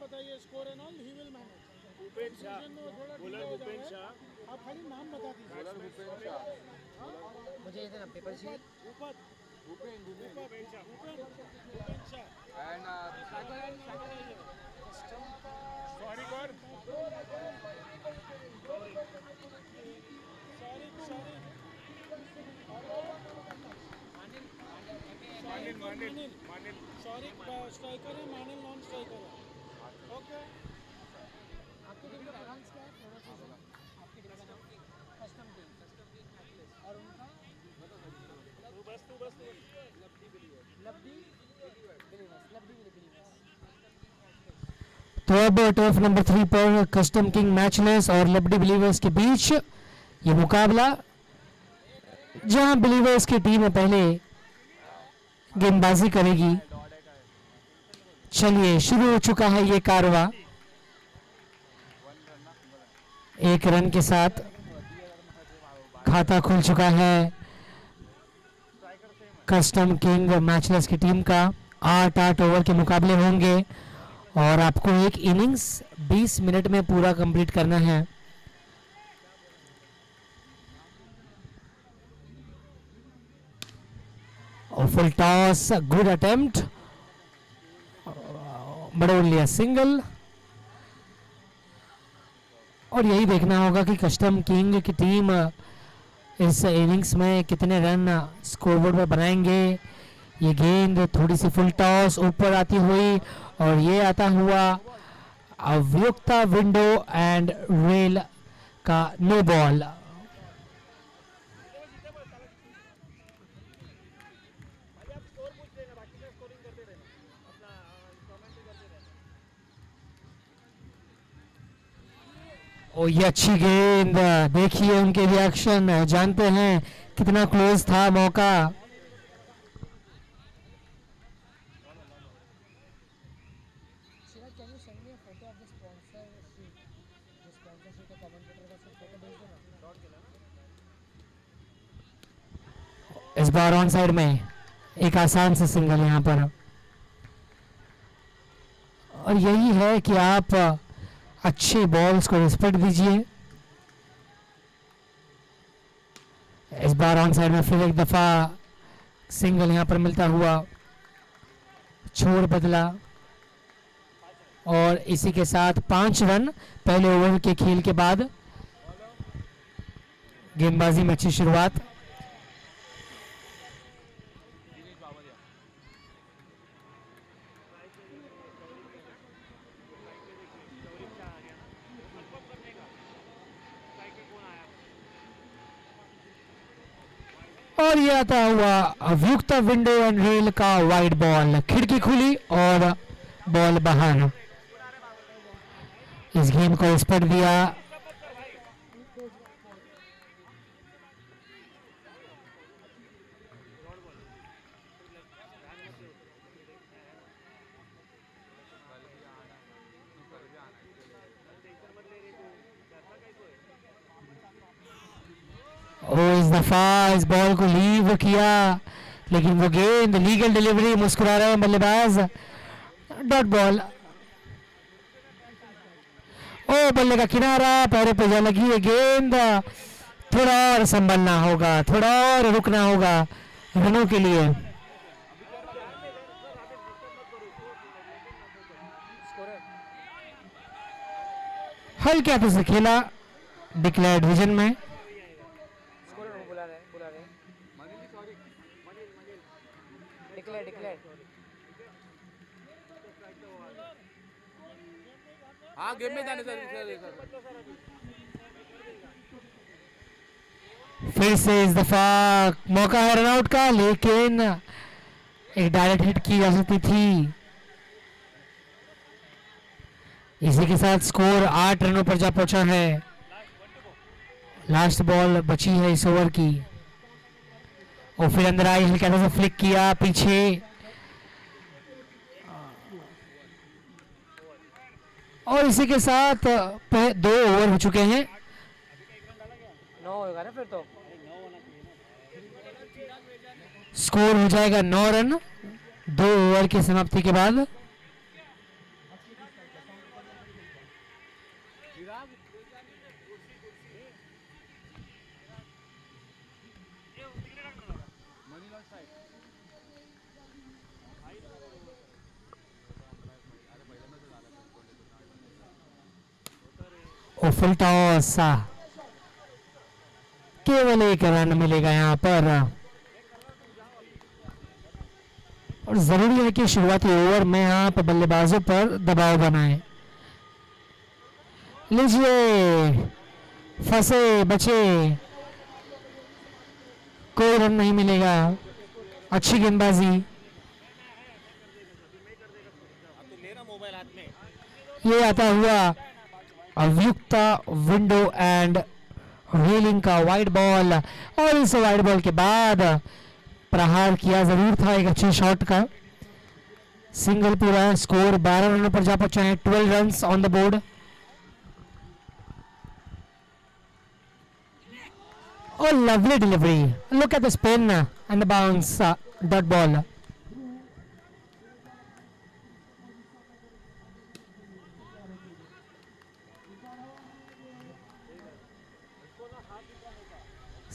बताइए score and all, he will manage. Bhupen Shah, bowler Bhupen Shah. आप खाली नाम बता दीजिए। बॉलर भूपेन शाह। मुझे ये देना paper sheet. Bhupen Shah. And sorry God. मानिल। सॉरी स्ट्राइकर है, मानिल नॉन स्ट्राइकर है। ओके। आपके टीम का एनाउंस क्या है? प्रोनाउंसिएशन आपके टीम का नाम कस्टम टीम और उनका तू बस लब्डी बिलीवर्स। तो अब टर्फ नंबर 3 पर कस्टम किंग मैचलेस और लब्डी बिलीवर्स के बीच ये मुकाबला, जहां बिलीवर्स की टीम पहले गेंदबाजी करेगी। चलिए, शुरू हो चुका है ये कारवा। एक रन के साथ खाता खुल चुका है कस्टम किंग मैचलेस की टीम का। 8 ओवर के मुकाबले होंगे और आपको एक इनिंग्स 20 मिनट में पूरा कंप्लीट करना है। और full toss, good attempt, Badol लिया सिंगल। और यही देखना होगा कि कस्टम किंग की टीम इस इनिंग्स में कितने रन स्कोरबोर्ड पर बनाएंगे। ये गेंद थोड़ी सी फुल टॉस ऊपर आती हुई और ये आता हुआ अव्युक्ता विंडो एंड रेल का नो बॉल। ओ ये अच्छी गेंद, देखिए उनके रिएक्शन, जानते हैं कितना क्लोज था मौका। Can you send me a photo of the sponsor sheet? The sponsor sheet का commentator का सब photo भेज देना। इस बार ऑन साइड में एक आसान से सिंगल यहां पर। और यही है कि आप अच्छे बॉल्स को रिस्पेक्ट दीजिए। इस बार ऑन साइड में फिर एक दफा सिंगल यहां पर मिलता हुआ, छोड़ बदला और इसी के साथ 5 रन पहले ओवर के खेल के बाद। गेंदबाजी में अच्छी शुरुआत। और ये आता हुआ अव्युक्त विंडो एंड रेल का वाइड बॉल, खिड़की खुली और बॉल बाहर। इस गेंद को रिस्पेक्ट दिया। इस दफा इस बॉल को लीव किया, लेकिन वो गेंद लीगल डिलीवरी, मुस्कुरा रहे हैं बल्लेबाज। Dot ball. ओ बल्ले का किनारा, पैरों पे जा लगी है गेंद। थोड़ा और संभलना होगा, थोड़ा और रुकना होगा रनों के लिए। हल्के हाथों से खेला, डिक्लेयर्ड विजन में। हाँ गेम में जाने सर। फिर से इस दफा मौका है रनआउट का, लेकिन एक डायरेक्ट हिट की जा सकती थी। इसी के साथ स्कोर 8 रनों पर जा पहुंचा है। लास्ट बॉल बची है इस ओवर की। और फिर अंदर आई, हल्के हाथों से फ्लिक किया पीछे। और इसी के साथ 2 ओवर हो चुके हैं। 9 होगा ना फिर तो। स्कोर हो जाएगा 9 रन 2 ओवर की समाप्ति के बाद। और फुल टॉस, केवल एक रन मिलेगा यहाँ पर। और जरूरी है कि शुरुआती ओवर में आप बल्लेबाजों पर दबाव बनाएं। लीजिए, फंसे बचे, कोई रन नहीं मिलेगा। अच्छी गेंदबाजी। ये आता हुआ अव्युक्ता विंडो एंड रेलिंग का वाइड बॉल, और इस वाइड बॉल के बाद प्रहार किया जरूर था एक अच्छे शॉट का। सिंगल पूरा, स्कोर 12 रनों पर जा पहुंचा है। 12 runs on the board. Oh, lovely delivery. Look at the spin and the bounce. Dot ball.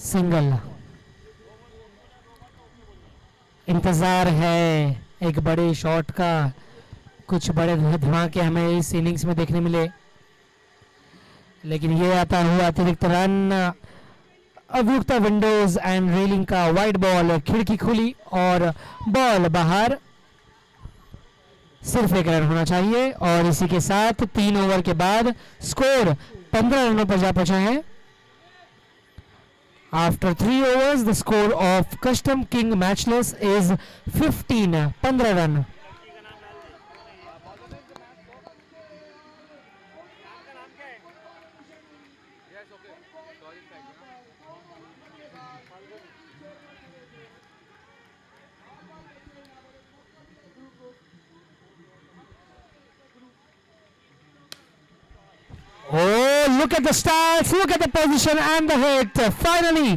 Single. इंतजार है एक बड़े शॉट का, कुछ बड़े धमाके हमें इस इनिंग्स में देखने मिले, लेकिन ये आता हुआ अतिरिक्त रन। अव्युक्ता विंडोज एंड रेलिंग का वाइड बॉल, खिड़की खुली और बॉल बाहर। सिर्फ एक रन होना चाहिए, और इसी के साथ 3 ओवर के बाद स्कोर 15 रनों पर जा पहुंचा है। After 3 overs the score of custom king matchless is 15 run. Oh, look at the stance, look at the position and the hit. Finally,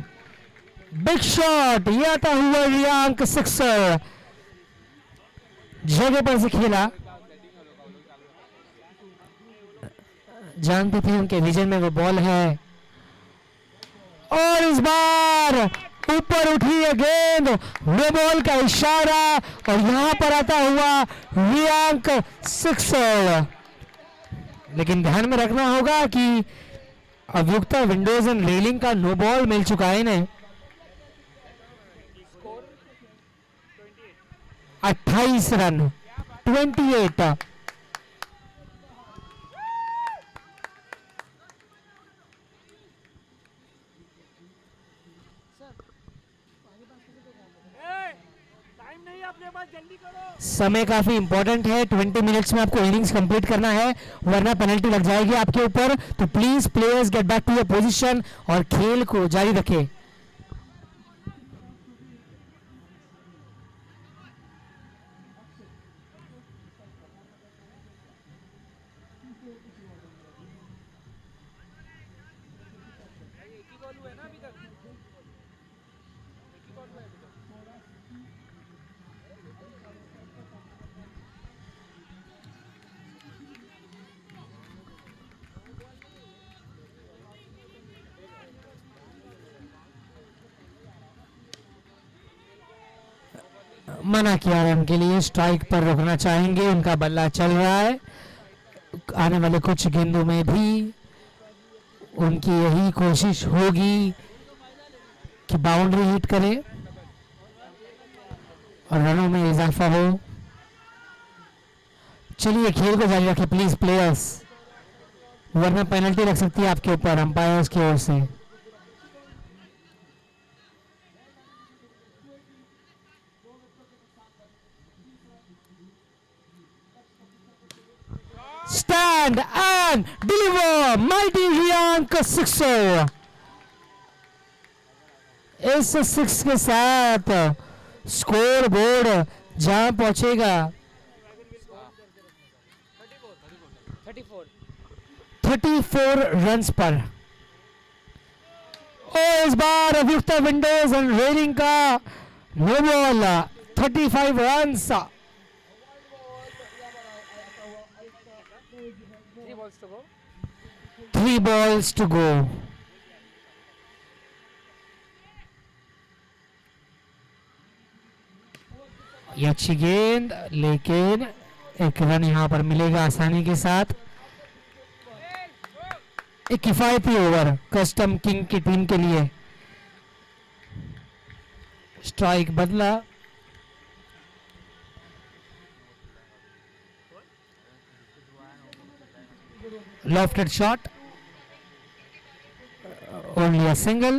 big shot. ये आता हुआ रियांक सिक्सर, जगह पर से खेला। जानते थे उनके विजन में वो बॉल है, और इस बार ऊपर उठी है गेंद, नो बॉल का इशारा, और यहां पर आता हुआ रियांक सिक्सर। लेकिन ध्यान में रखना होगा कि अव्युक्ता विंडोज एंड रेलिंग का नो बॉल मिल चुका है इन्हें। 28 रन, 28। समय काफी इंपॉर्टेंट है, 20 मिनट्स में आपको इनिंग्स कंप्लीट करना है, वरना पेनल्टी लग जाएगी आपके ऊपर। तो please players get back to your position और खेल को जारी रखें। मना किया रन के लिए, स्ट्राइक पर रोकना चाहेंगे। उनका बल्ला चल रहा है, आने वाले कुछ गेंदों में भी उनकी यही कोशिश होगी कि बाउंड्री हिट करे और रनों में इजाफा हो। चलिए खेल को जारी रखें प्लीज प्लेयर्स, वरना पेनल्टी लग सकती है आपके ऊपर अंपायर्स की ओर से। Stand and deliver, mighty Riyank sixer। इस सिक्स के साथ स्कोर बोर्ड जहां पहुंचेगा 34 रन्स पर। और इस बार अव्युक्ता विंडोज एंड रेलिंग का no ball, 35 runs. 3 balls to go। ये अच्छी गेंद, लेकिन एक रन यहां पर मिलेगा आसानी के साथ। एक किफायती ओवर कस्टम किंग की टीम के लिए। स्ट्राइक बदला, lofted shot, only a single.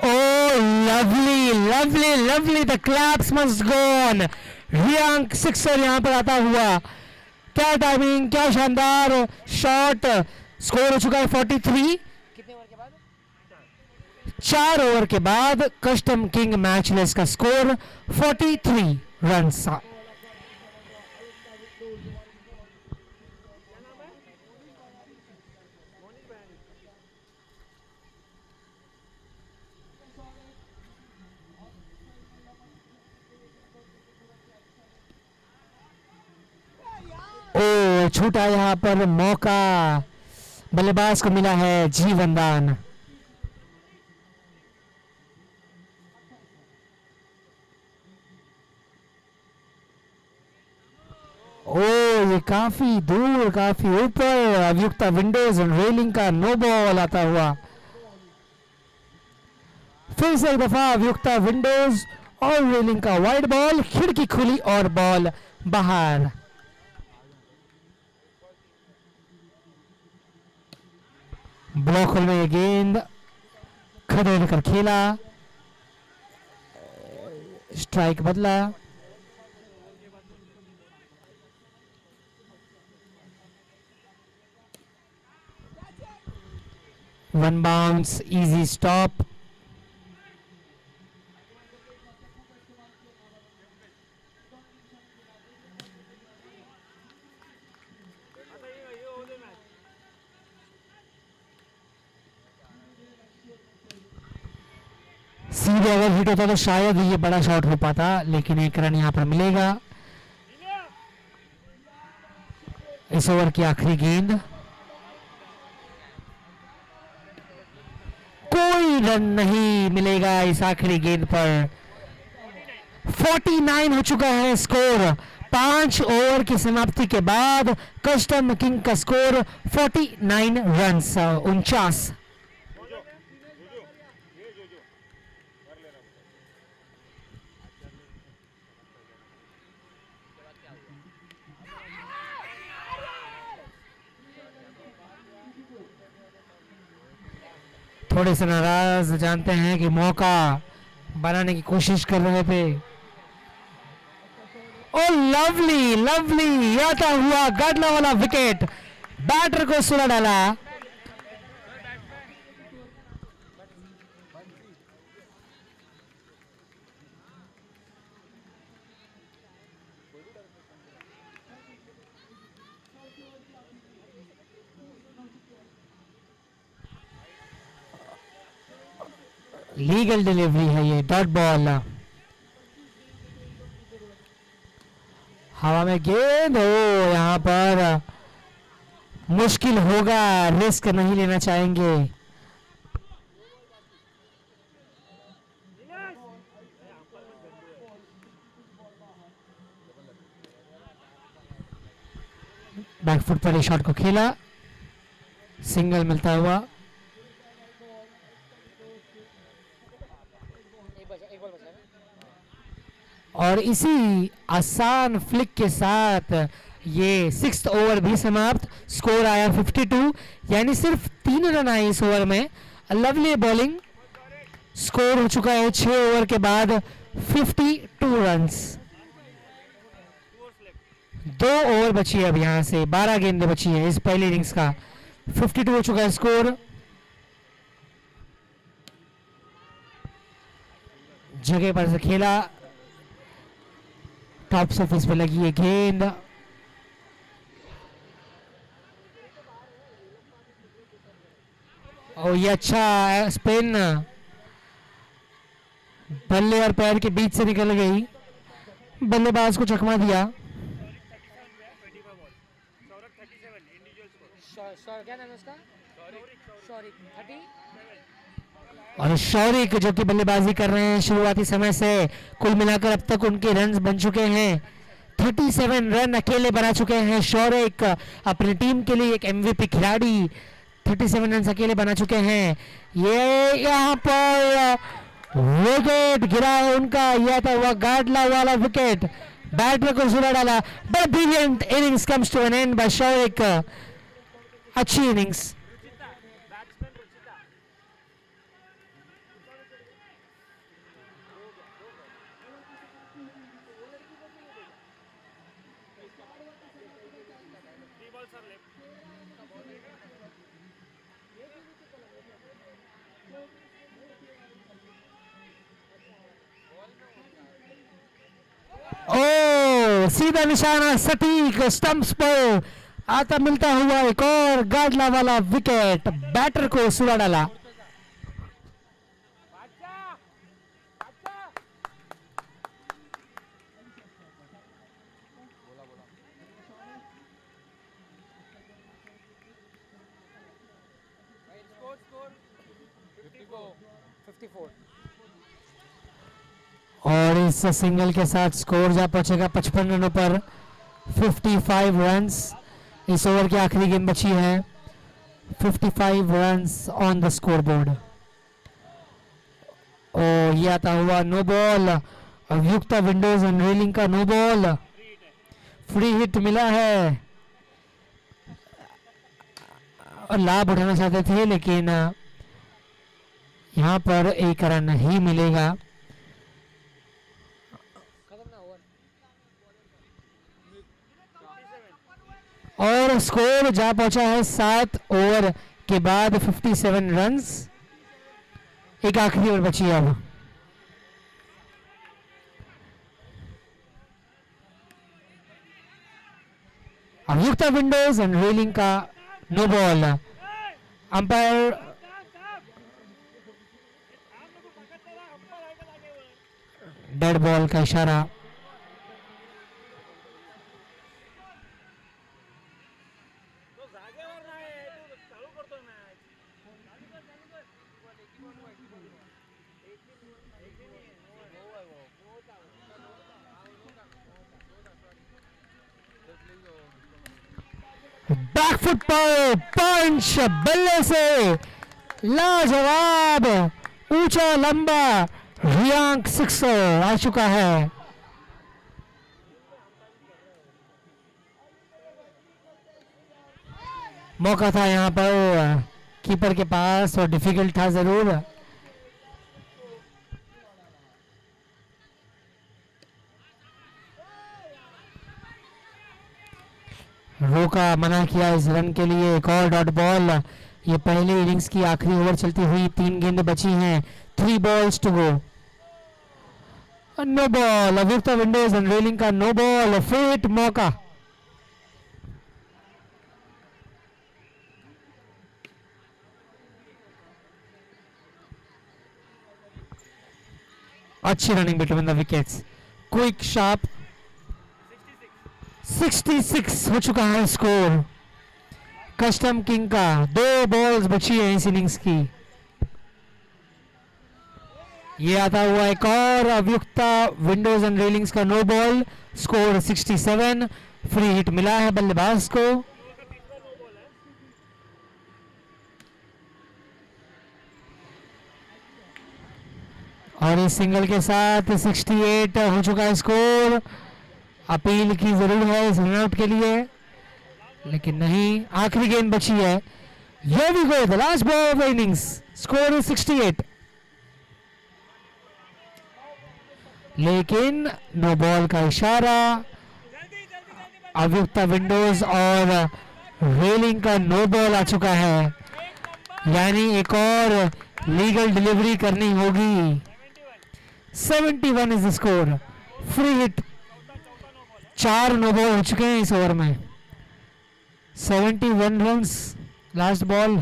Oh, lovely, lovely, lovely. The claps must go on. Riyank sixer यहां पर आता हुआ, क्या टाइमिंग, क्या शानदार शॉट। स्कोर हो चुका है 43। कितने ओवर के बाद? 4 ओवर के बाद कस्टम किंग मैचलेस का स्कोर 43 रन। ओ छूटा यहां पर मौका, बल्लेबाज को मिला है जीवन दान। ओ ये काफी दूर, काफी ऊपर, अभियुक्ता विंडोज और रेलिंग का नो बॉल आता हुआ। फिर से एक दफा अभियुक्ता विंडोज और रेलिंग का वाइड बॉल, खिड़की खुली और बॉल बाहर। ब्लॉक होल में ये गेंद खदेड़ कर खेला, स्ट्राइक बदला। One bounce, easy stop. सीधे अगर हिट होता तो शायद ये बड़ा शॉट हो पाता, लेकिन एक रन यहां पर मिलेगा। इस ओवर की आखिरी गेंद, कोई रन नहीं मिलेगा इस आखिरी गेंद पर। 49 हो चुका है स्कोर। 5 ओवर की समाप्ति के बाद कस्टम किंग का स्कोर 49 रन, 49। थोड़े से नाराज, जानते हैं कि मौका बनाने की कोशिश कर रहे थे। ओ लवली, लवली आता हुआ गाडला वाला विकेट, बैटर को सुला डाला। लीगल डिलीवरी है ये, डॉट बॉल। हवा में गेंद, ओ यहां पर मुश्किल होगा, रिस्क नहीं लेना चाहेंगे। बैकफुट पर शॉट को खेला, सिंगल मिलता हुआ। और इसी आसान फ्लिक के साथ ये 6th ओवर भी समाप्त। स्कोर आया 52, यानी सिर्फ 3 रन आए इस ओवर में। लवली बॉलिंग, स्कोर हो चुका है 6 ओवर के बाद 52 रन्स। 2 ओवर बची है अब, यहां से 12 गेंदें बची है इस पहली इनिंग्स का। 52 हो चुका है स्कोर। जगह पर से खेला, टॉप सरफेस पे लगी है गेंद। और ये अच्छा स्पिन, बल्ले और पैर के बीच से निकल गई, बल्लेबाज को चकमा दिया। क्या नाम है उसका? सॉरी 30 और शौरिक जो कि बल्लेबाजी कर रहे हैं शुरुआती समय से, कुल मिलाकर अब तक उनके रन बन चुके हैं 37 रन अकेले बना चुके हैं शौरिक, अपनी टीम के लिए एक एमवीपी खिलाड़ी 37 रन अकेले बना चुके हैं। ये यहाँ पर विकेट गिरा है उनका, यह था वह गाडला वाला विकेट, बैटर को सुला डाला। But brilliant innings comes to an end by Shaurik, अच्छी इनिंग्स। ओ सीधा निशाना सटीक स्टंप्स पर आता मिलता हुआ एक और गाडला वाला विकेट, बैटर को सुला डाला। और इस सिंगल के साथ स्कोर जा पहुंचेगा 55 रनों पर, 55 रन्स। इस ओवर की आखिरी गेंद बची है, 55 runs on the score board. ओ ये आता हुआ no ball, Abhiyukta windows end railing का नो बॉल, फ्री हिट मिला है और लाभ उठाना चाहते थे, लेकिन यहाँ पर एक रन ही मिलेगा। और स्कोर जा पहुंचा है 7 ओवर के बाद 57 रन्स। एक आखिरी ओवर बची है अब। अभियुक्ता विंडोज एंड रेलिंग का no ball, umpire dead ball का इशारा। बैकफुट पर पंच बल्ले से लाजवाब ऊंचा लंबा रियांक सिक्सर आ चुका है। मौका था यहाँ पर कीपर के पास और डिफिकल्ट था जरूर। रोका, मना किया इस रन के लिए। एक और डॉट बॉल। ये पहले इनिंग्स की आखिरी ओवर चलती हुई 3 गेंद बची हैं, 3 balls to go. No ball, Abhiyukta windows end railing का नो बॉल, फ्री हिट मौका। अच्छी running between the wickets, quick sharp. 66 हो चुका है स्कोर कस्टम किंग का। 2 बॉल्स बची है इस इनिंग्स की। ये आता हुआ एक और अभियुक्ता विंडोज एंड रेलिंग्स का no ball, score 67। Free hit मिला है बल्लेबाज को। और इस सिंगल के साथ 68 हो चुका है स्कोर। अपील की जरूर है इस रनआउट के लिए, लेकिन नहीं, आखिरी गेंद बची है। Here we go, the last ball of the innings. Score is 68. लेकिन नो बॉल का इशारा। अभियुक्ता विंडोज और रेलिंग का नो बॉल आ चुका है, यानी एक और लीगल डिलीवरी करनी होगी। 71 is the score. Free hit, 4 no ball हो चुके हैं इस ओवर में। 71 रन्स लास्ट बॉल।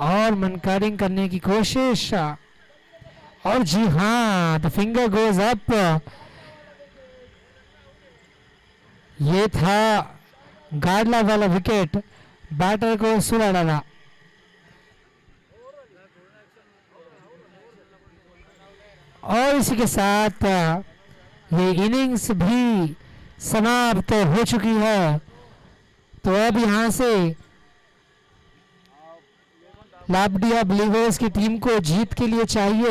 और मनकारिंग करने की कोशिश, और जी हाँ, द फिंगर गोज अप। ये था गाडला वाला विकेट, बैटर को सुला डाला। और इसी के साथ ये इनिंग्स भी समाप्त हो चुकी है। तो अब यहाँ से लाभडिया बिलीवर्स की टीम को जीत के लिए चाहिए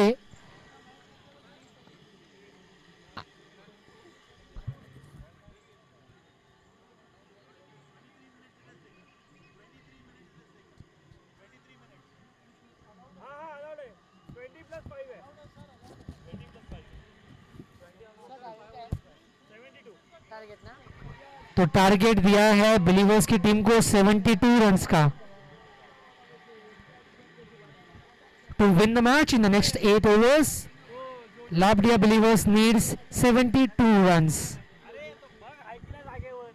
हाँ हाँ 20+5 है 72 टारगेट ना तो टारगेट दिया है बिलीवर्स की टीम को 72 रन्स का to win the match in the next 8 overs. Labdia Believers needs 72 runs. अरे तो मग ऐकल्या जागेवर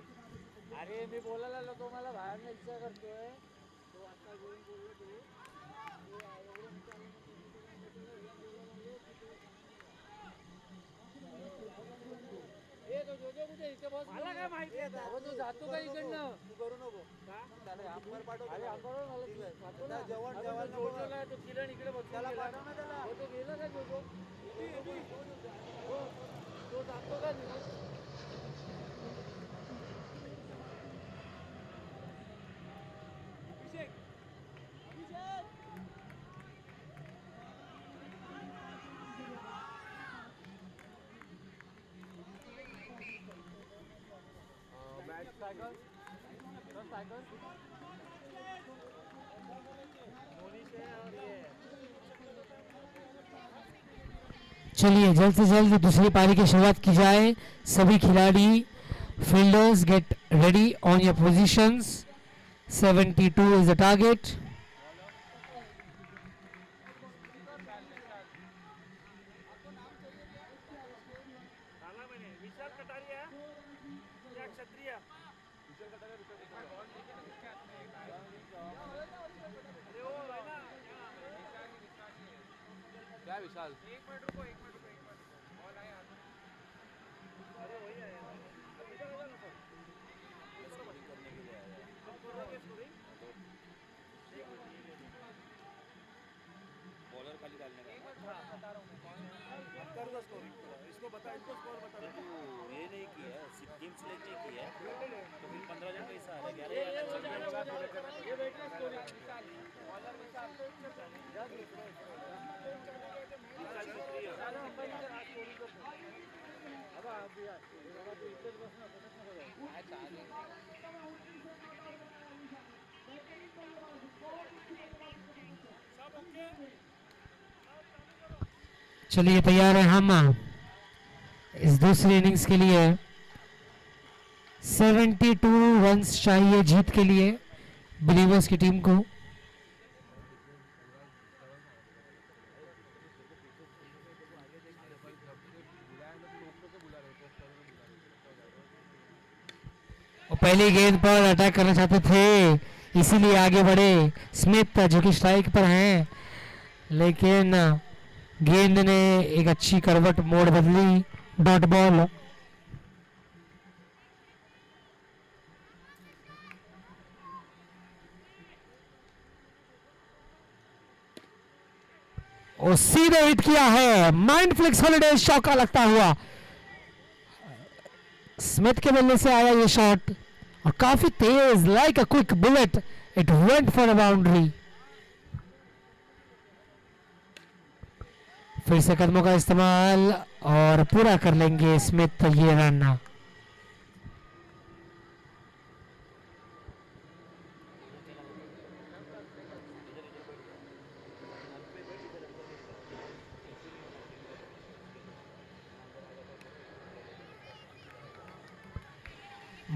अरे मी बोलायला लागलो तुम्हाला बाहेर इच्छा करतोय तो आता गोळी बोललो तू ए तो जो कुठे इथे बस मला काय माहिती आहे आता तू जातो का इकडनं तू करू नको का त्याला अंबर पाठव अरे अंबर मला जातो ना जेवण जेवायला तो किरण इकडे बघ त्याला पाठव ना त्याला तो गेला का जो तो जातो का चलिए जल्द से जल्द दूसरी पारी की शुरुआत की जाए। सभी खिलाड़ी fielders get ready on your positions. 72 is the target. Vishal Kataria या क्षत्रिय विशाल कटारिया अरे वो है ना क्या विशाल एक मिनट रुको बॉल आया अरे वही आया इसको बड़ी करने के लिए आया बॉलर खाली डालने का बता रहा हूं कर दो स्कोरिंग इसको बता इनको स्कोर बता ये नहीं किया है टीम सेलेक्ट नहीं किया है तो फिर 15 जन कैसा आ रहा है 11 ये बैठ स्कोरिंग बॉलर विशाल चलिए तैयार है हम इस दूसरी इनिंग्स के लिए। 72 रन्स चाहिए जीत के लिए बिलीवर्स की टीम को। और पहली गेंद पर अटैक करना चाहते थे इसीलिए आगे बढ़े स्मिथ जो कि स्ट्राइक पर हैं, लेकिन गेंद ने एक अच्छी करवट मोड़ बदली। Dot ball. और सीधे हिट किया है माइंडफ्लिक्स हॉलिडे चौका लगता हुआ। स्मिथ के बल्ले से आया ये शॉट और काफी तेज like a quick bullet it went for a boundary. फिर से कदमों का इस्तेमाल और पूरा कर लेंगे स्मिथ ये रन।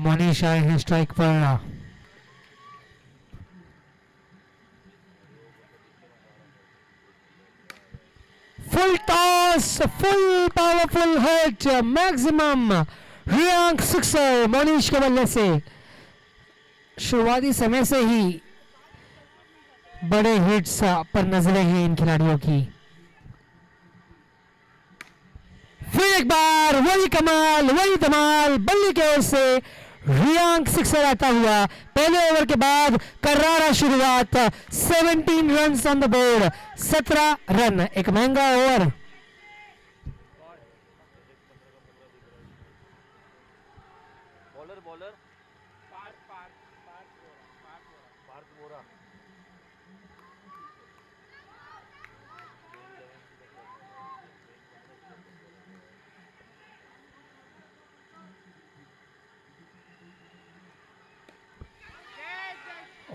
मनीष आए हैं स्ट्राइक पर। Full toss, full powerful hit, maximum rank sixer Manish के बल्ले से। शुरुआती समय से ही बड़े हिट्स पर नजरें हैं इन खिलाड़ियों की। फिर एक बार वही कमाल, वही धमाल, बल्ले की ओर से रियांक सिक्सर आता हुआ। पहले ओवर के बाद करारा शुरुआत। 17 run on the board, 17 run. एक महंगा ओवर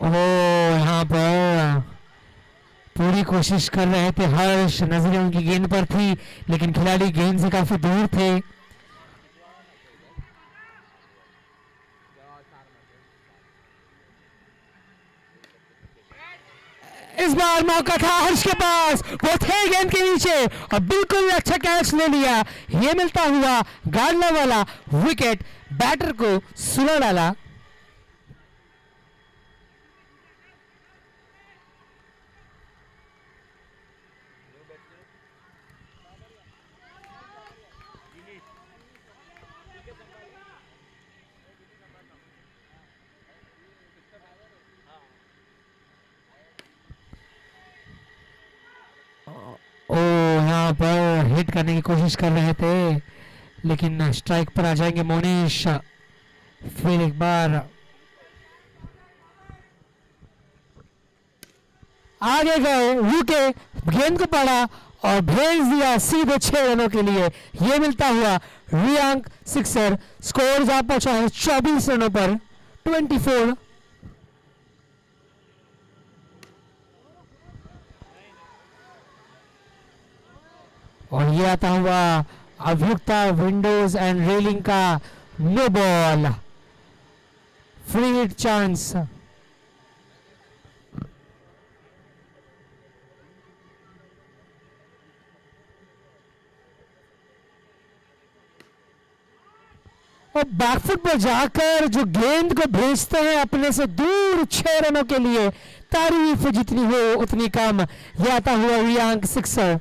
ओ यहाँ पर पूरी कोशिश कर रहे थे हर्ष, नजरें उनकी गेंद पर थी लेकिन खिलाड़ी गेंद से काफी दूर थे। इस बार मौका था हर्ष के पास, वो थे गेंद के नीचे और बिल्कुल अच्छा कैच ले लिया। ये मिलता हुआ गाड़ने वाला विकेट बैटर को सुला डाला। ओ यहाँ पर हिट करने की कोशिश कर रहे थे लेकिन स्ट्राइक पर आ जाएंगे मोनीश। फिर एक बार आगे गए, रुके, गेंद को पड़ा और भेज दिया सीधे 6 रनों के लिए। ये मिलता हुआ रियांक सिक्सर। स्कोर जा पहुंचा है 24 रनों पर 24। और ये आता हुआ अभियुक्ता विंडोज एंड रेलिंग का no ball, free hit chance. और बैकफुट पर जाकर जो गेंद को भेजते हैं अपने से दूर 6 रनों के लिए, तारीफ जितनी हो उतनी कम। यह आता हुआ Riyank sixer.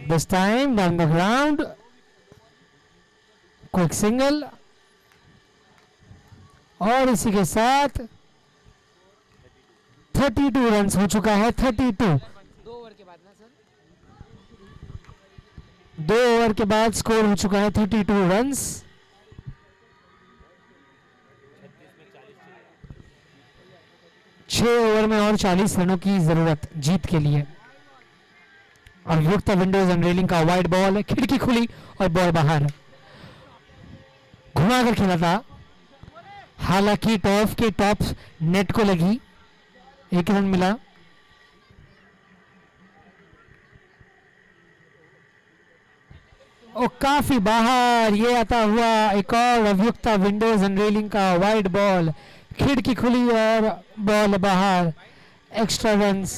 This time down the ground, quick single और इसी के साथ 32 रन्स हो चुका है। 32 2 ओवर के बाद ना सर? 2 ओवर के बाद स्कोर हो चुका है 32 रन्स। 6 ओवर में और 40 रनों की जरूरत जीत के लिए। और युक्त विंडोज एंड रेलिंग का वाइड बॉल, खिड़की खुली और बॉल बाहर। घुमाकर खेला था, हालांकि टॉप के टॉप नेट को लगी, 1 रन मिला। और काफी बाहर। ये आता हुआ एक और अभियुक्ता विंडोज एंड रेलिंग का वाइड बॉल, खिड़की खुली और बॉल बाहर। Extra runs.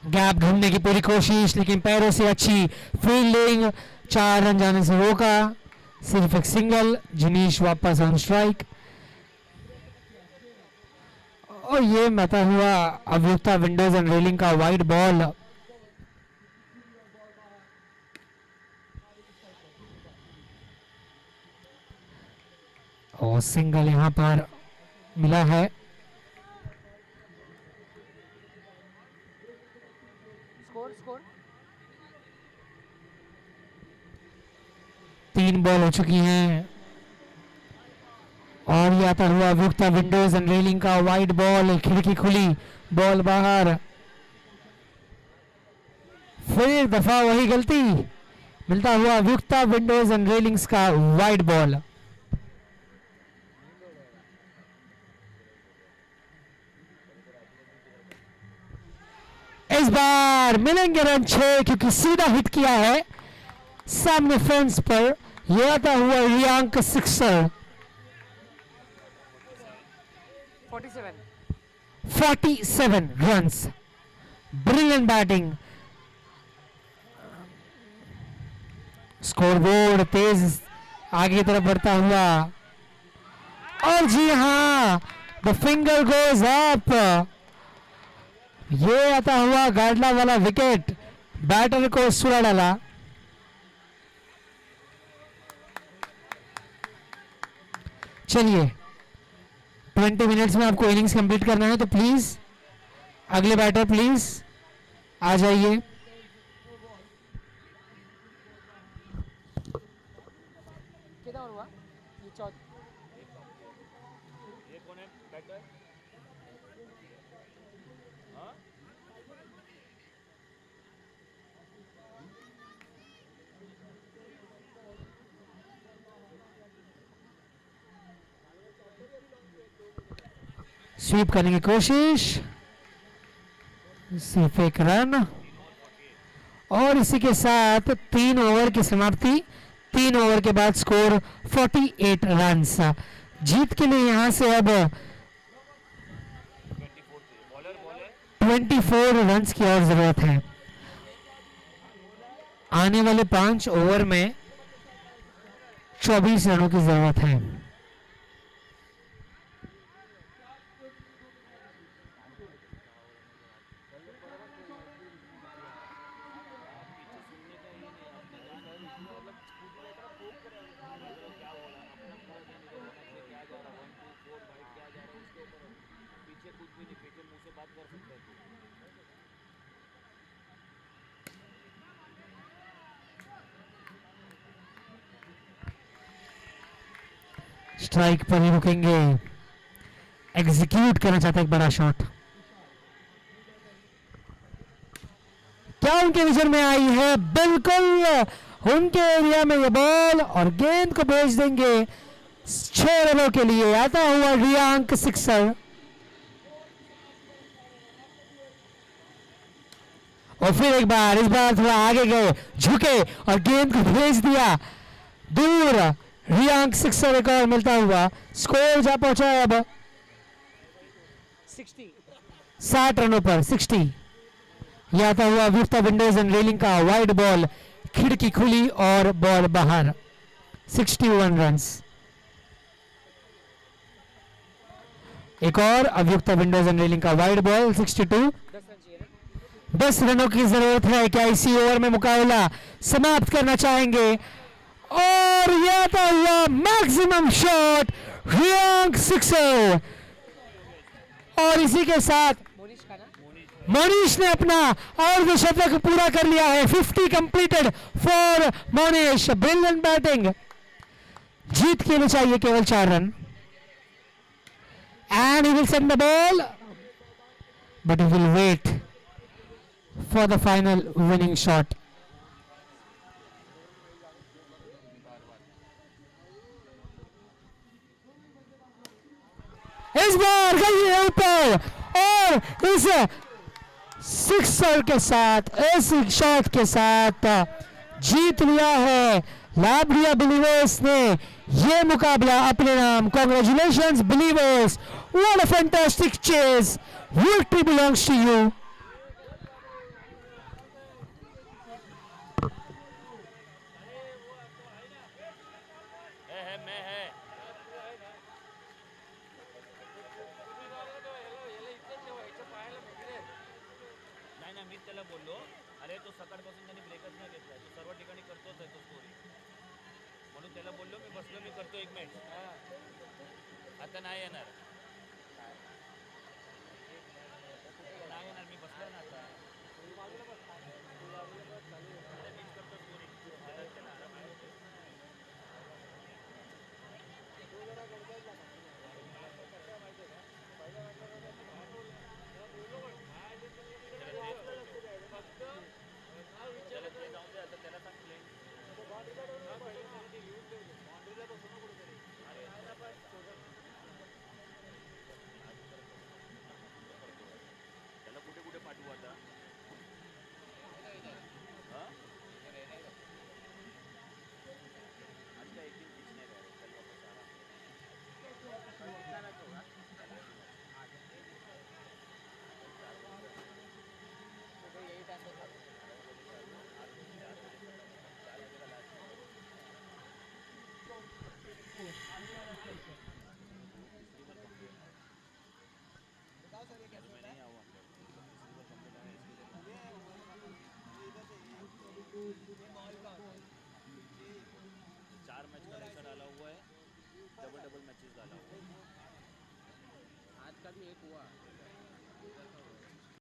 गैप ढूंढने की पूरी कोशिश लेकिन पैरों से अच्छी फील्डिंग, 4 रन जाने से रोका। सिर्फ एक सिंगल। जिनीश वापस ऑन स्ट्राइक। और ये मता हुआ अभियुक्ता विंडोज एंड रेलिंग का वाइड बॉल। और सिंगल यहां पर मिला है। स्कोर 3 बॉल हो चुकी हैं। और ये आता हुआ अभियुक्ता विंडोज एंड रेलिंग का वाइड बॉल, खिड़की खुली, बॉल बाहर। फिर दफा वही गलती, मिलता हुआ अभियुक्ता विंडोज एंड रेलिंग्स का वाइड बॉल। इस बार मिलेंगे रन 6 क्योंकि सीधा हिट किया है सामने फेंस पर। यह आता हुआ Riyank sixer. 47 runs. Brilliant batting. Scoreboard तेज आगे की तरफ बढ़ता हुआ। और जी हां, द फिंगर गोज अप। ये आता हुआ गाडला वाला विकेट बैटर को सुला डाला। चलिए 20 मिनट्स में आपको इनिंग्स कंप्लीट करना है, तो प्लीज अगले बैटर प्लीज आ जाइए। कितना हुआ ये चौथ ये कौन है बैटर? हाँ स्वीप करने की कोशिश, सिर्फ एक रन, और इसी के साथ 3 ओवर की समाप्ति। 3 ओवर के बाद स्कोर 48 रन्स। जीत के लिए यहां से अब 24 रन्स की और जरूरत है। आने वाले 5 ओवर में 24 रनों की जरूरत है। पीछे कुछ भी नहीं, पीछे मुंह से बात कर सकते हैं। स्ट्राइक पर ही रुकेंगे, एग्जीक्यूट करना चाहते हैं एक बड़ा शॉट। क्या उनके विजन में आई है? बिल्कुल उनके एरिया में ये बॉल, और गेंद को भेज देंगे 6 रनों के लिए। आता हुआ रियांक सिक्सर, और फिर एक बार, इस बार थोड़ा आगे गए, झुके और गेंद को भेज दिया दूर। रियांक सिक्सर एक और मिलता हुआ। स्कोर जा पहुंचा है अब 60 रनों पर 60। यह आता हुआ विफ्ता विंडोज एंड रेलिंग का वाइड बॉल, खिड़की खुली और बॉल बाहर। 61 रन्स। एक और अभियुक्ता विंडोज एंड रेलिंग का वाइड बॉल 62। 10 रनों की जरूरत है। क्या इसी ओवर में मुकाबला समाप्त करना चाहेंगे? और यह आता हुआ मैक्सिमम शॉट, रियांक सिक्सर, और इसी के साथ मोनिश ने अपना अर्धशतक पूरा कर लिया है। 50 completed for Monish. Brilliant batting. जीत के लिए चाहिए केवल 4 रन। And he will send the ball, but he will wait for the final winning shot. इस बार गई है ऊपर, और इस सिक्सर के साथ, इस शॉट के साथ जीत लिया है लाब्रिया बिलीवर्स ने ये मुकाबला अपने नाम। Congratulations believers, what a fantastic chase, victory belongs to you. नाही ना, मी त्याला बोललो, अरे तो सकाळपासून त्यांनी ब्रेकच नाही घेतला, तो सर्व ठिकाणी करतोच आहे तो स्टोरी, म्हणून त्याला बोललो मी बसलो, मी करतो 1 मिनिट, आता नाही येणार, नाही येणार, मी बसलो ना आता, अरे मीच करतो स्टोरी, डबल मैचेस डाला हुआ है। आज का भी एक हुआ